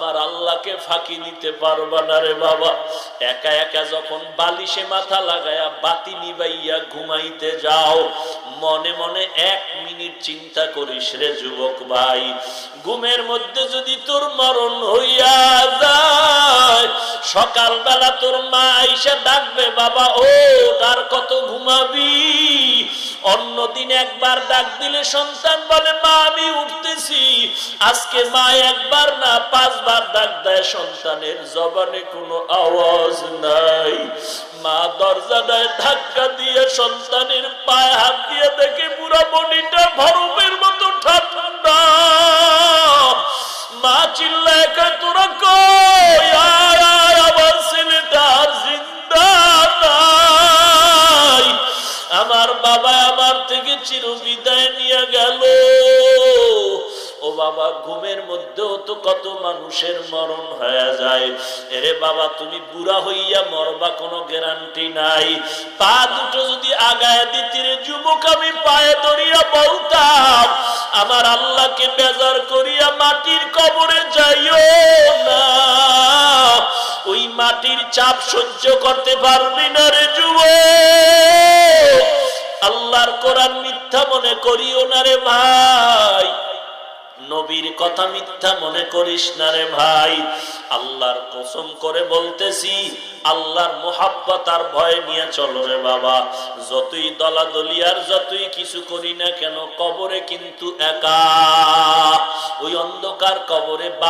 আমার আল্লাহকে ফাঁকি দিতে পারবা না রে বাবা। একা একা যখন বালিশে মাথা লাগায়া বাতি নিবাইয়া ঘুমাইতে যাও, মনে মনে 1 মিনিট চিন্তা করিস রে যুবক ভাই, ঘুমের মধ্যে যদি তোর মরণ হইয়া যায়, সকালবেলা তোর মা আইসা ডাকবে, বাবা ও তার কত ঘুমাবি। অন্যদিন একবার ডাক দিলে সন্তান বলে মা আমি উঠতেছি, আজকে মা একবার না 5 বার ডাক দেয়, সন্তানের জবানে কোনো আওয়াজ নাই। মা দরজাটায় ধাক্কা দিয়ে সন্তানের পায়ে হাত দিয়ে দেখে পুরা বডিটা বরফের মতো ঠান্ডা। মা চিল্লায় কয় তোরা কই, আয় আয় আমার ছেলেটা আর জিন্দা নাই, আমার বাবা আমার থেকে চিরবিদায় নিয়ে গেল। ও বাবা, ঘুমের মধ্যেও তো কত মানুষের মরণ হয়ে যায়। এরে বাবা, তুমি বুড়া হইয়া মরবা কোনো গ্যারান্টি নাই। পা দুটো যদি আগায় দিতি রে যুবক, আমি পায়ে ধরিয়া বলতাম আমার আল্লাহকে বেজার করিয়া মাটির কবরে যাইও না। ওই মাটির চাপ সহ্য করতে পারবি না রে যুবক। আল্লাহর কোরআন মিথ্যা মনে করিও না রে ভাই, নবীর কথা মিথ্যা মনে করিস না রে ভাই। আল্লাহর কসম করে বলতেছি, আল্লাহর মোহাব্বত আর ভয় নিয়ে চলো রে বাবা। যতই দলাদলি আর যতই কিছু করি না কেন, কবরে কিন্তু একা। ওই অন্ধকার কবরে